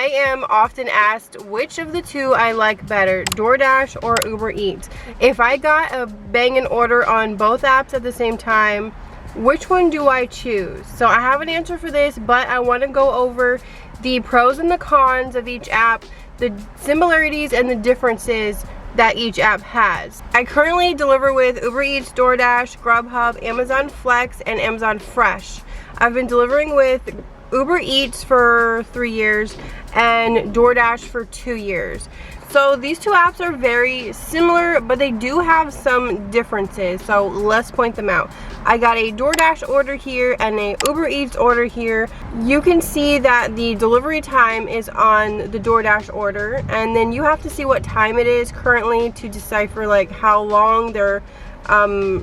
I am often asked which of the two I like better, DoorDash or Uber Eats. If I got a banging order on both apps at the same time, which one do I choose? So I have an answer for this, but I want to go over the pros and the cons of each app, the similarities and the differences that each app has. I currently deliver with Uber Eats, DoorDash, Grubhub, Amazon Flex, and Amazon Fresh. I've been delivering with Uber Eats for 3 years and DoorDash for 2 years. So these two apps are very similar, but they do have some differences, so let's point them out. I got a DoorDash order here and a Uber Eats order here. You can see that the delivery time is on the DoorDash order, and then you have to see what time it is currently to decipher like how long they're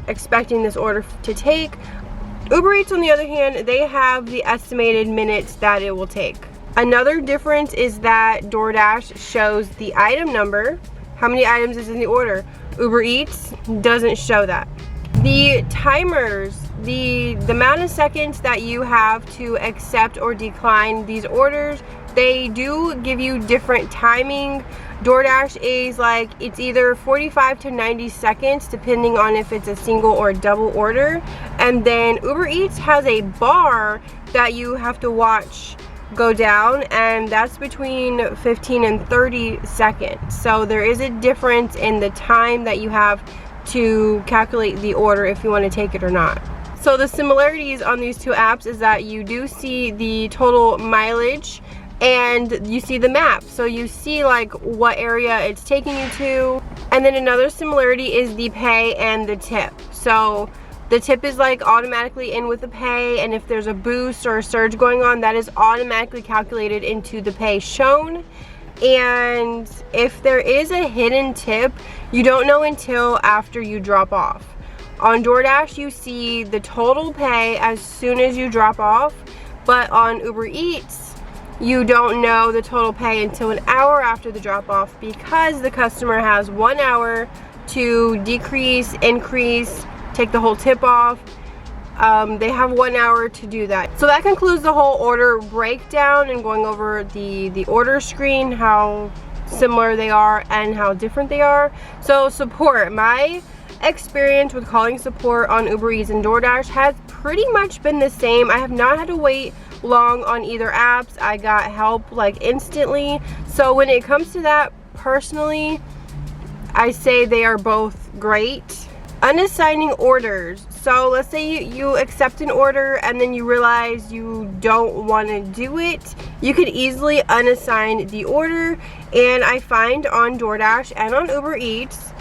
expecting this order to take. Uber Eats, on the other hand, they have the estimated minutes that it will take. Another difference is that DoorDash shows the item number, how many items is in the order. Uber Eats doesn't show that. The timers, the amount of seconds that you have to accept or decline these orders, they do give you different timing. DoorDash is like, it's either 45 to 90 seconds depending on if it's a single or double order. And then Uber Eats has a bar that you have to watch go down, and that's between 15 and 30 seconds. So there is a difference in the time that you have to calculate the order if you want to take it or not. So the similarities on these two apps is that you do see the total mileage and you see the map, so you see like what area it's taking you to. And then another similarity is the pay and the tip. So the tip is like automatically in with the pay, and if there's a boost or a surge going on, that is automatically calculated into the pay shown. And if there is a hidden tip, you don't know until after you drop off. On DoorDash, you see the total pay as soon as you drop off, but on Uber Eats, you don't know the total pay until an hour after the drop off, because the customer has 1 hour to decrease, increase, take the whole tip off. They have 1 hour to do that. So that concludes the whole order breakdown and going over the order screen, how similar they are and how different they are. So support, my experience with calling support on Uber Eats and DoorDash has pretty much been the same. I have not had to wait long on either apps. I got help like instantly. So when it comes to that, personally, I say they are both great. Unassigning orders. So let's say you accept an order and then you realize you don't want to do it. You could easily unassign the order, and I find on DoorDash and on Uber Eats,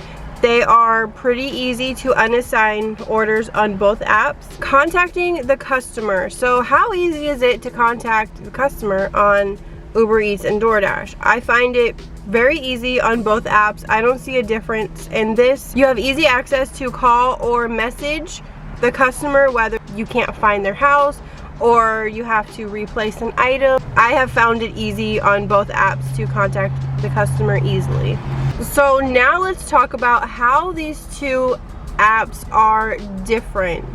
they are pretty easy to unassign orders on both apps. Contacting the customer. So how easy is it to contact the customer on Uber Eats and DoorDash? I find it very easy on both apps. I don't see a difference in this. You have easy access to call or message the customer whether you can't find their house or you have to replace an item. I have found it easy on both apps to contact the customer easily. So now let's talk about how these two apps are different.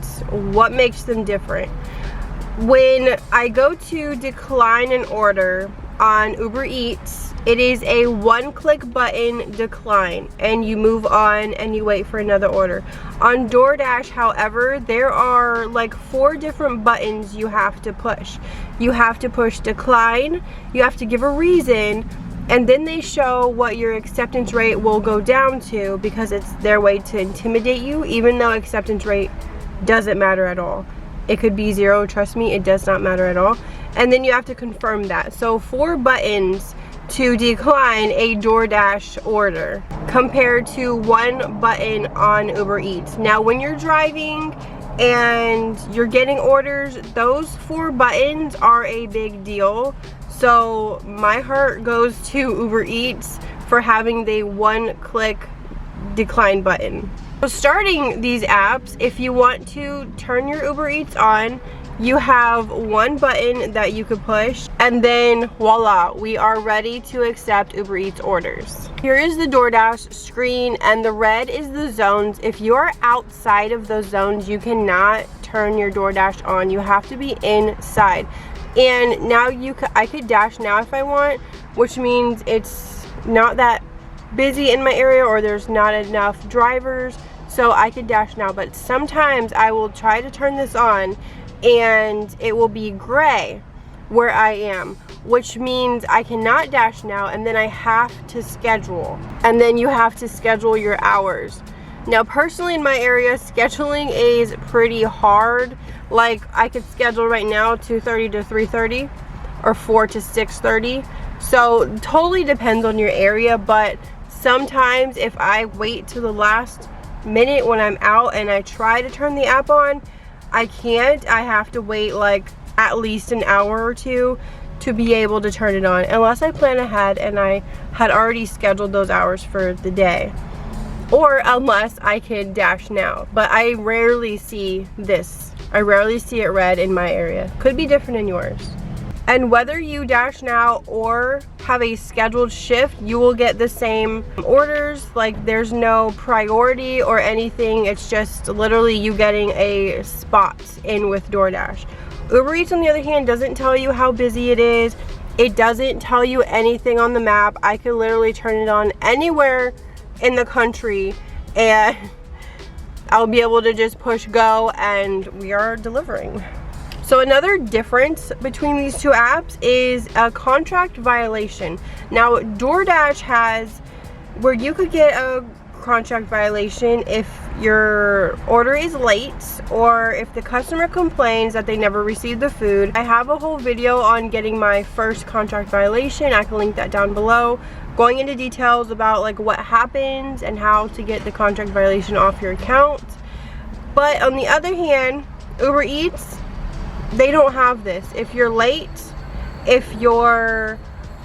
What makes them different? When I go to decline an order on Uber Eats, it is a one-click button decline, and you move on and you wait for another order. On DoorDash, however, there are like 4 different buttons you have to push. You have to push decline, you have to give a reason, and then they show what your acceptance rate will go down to, because it's their way to intimidate you, even though acceptance rate doesn't matter at all. It could be 0, trust me, it does not matter at all. And then you have to confirm that. So 4 buttons to decline a DoorDash order compared to 1 button on Uber Eats. Now when you're driving and you're getting orders, those 4 buttons are a big deal. So my heart goes to Uber Eats for having the one-click decline button. So starting these apps, if you want to turn your Uber Eats on, you have 1 button that you could push, and then voila, we are ready to accept Uber Eats orders. Here is the DoorDash screen, and the red is the zones. If you are outside of those zones, you cannot turn your DoorDash on. You have to be inside. And now I could dash now if I want, which means it's not that busy in my area or there's not enough drivers, so I could dash now. But sometimes I will try to turn this on and it will be gray where I am, which means I cannot dash now, and then I have to schedule, and then you have to schedule your hours. Now personally in my area, scheduling is pretty hard. Like I could schedule right now 2:30 to 3:30 or 4 to 6:30, so totally depends on your area. But sometimes if I wait to the last minute when I'm out and I try to turn the app on, I can't. I have to wait like at least an hour or two to be able to turn it on, unless I plan ahead and I had already scheduled those hours for the day, or unless I can dash now. But I rarely see this. I rarely see it red in my area. Could be different in yours. And whether you dash now or have a scheduled shift, you will get the same orders. Like there's no priority or anything. It's just literally you getting a spot in with DoorDash. Uber Eats on the other hand doesn't tell you how busy it is. It doesn't tell you anything on the map. I could literally turn it on anywhere in the country and I'll be able to just push go and we are delivering. So another difference between these two apps is a contract violation. Now DoorDash has where you could get a contract violation if your order is late or if the customer complains that they never received the food. I have a whole video on getting my first contract violation. I can link that down below, going into details about like what happens and how to get the contract violation off your account. But on the other hand, Uber Eats, they don't have this. If you're late, if your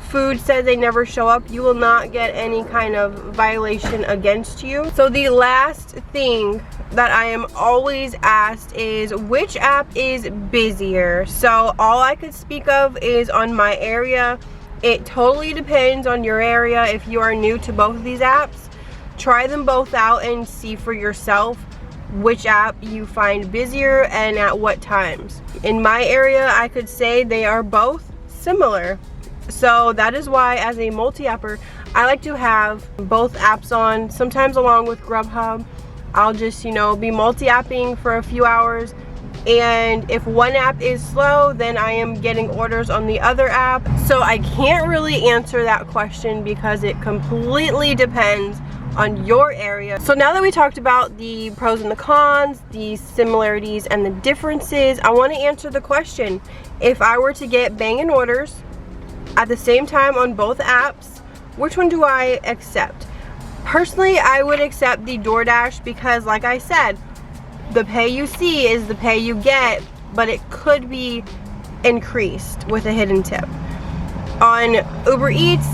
food says they never show up, you will not get any kind of violation against you. So the last thing that I am always asked is which app is busier. So all I could speak of is on my area. It totally depends on your area. If you are new to both of these apps, try them both out and see for yourself which app you find busier and at what times. In my area, I could say they are both similar. So that is why as a multi-apper, I like to have both apps on, sometimes along with Grubhub. I'll just, you know, be multi-apping for a few hours, and if one app is slow, then I am getting orders on the other app. So I can't really answer that question because it completely depends on your area. So now that we talked about the pros and the cons, the similarities and the differences, I want to answer the question. If I were to get Bang & Orders at the same time on both apps, which one do I accept? Personally, I would accept the DoorDash because like I said, the pay you see is the pay you get, but it could be increased with a hidden tip. On Uber Eats,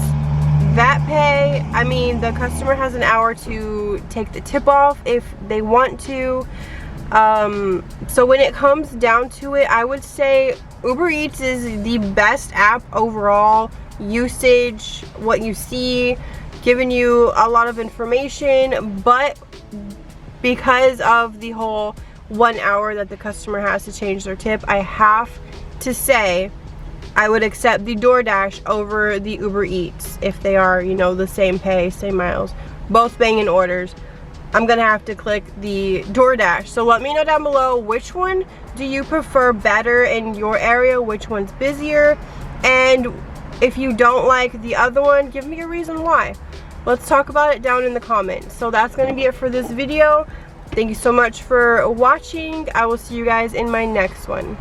that pay, I mean, the customer has an hour to take the tip off if they want to. So when it comes down to it, I would say Uber Eats is the best app overall. Usage, what you see, giving you a lot of information, but because of the whole 1 hour that the customer has to change their tip, I have to say I would accept the DoorDash over the Uber Eats if they are, you know, the same pay, same miles, both Bang & Orders. I'm gonna have to click the DoorDash. So let me know down below, which one do you prefer better in your area, which one's busier, and if you don't like the other one, give me a reason why. Let's talk about it down in the comments. So that's gonna be it for this video. Thank you so much for watching. I will see you guys in my next one.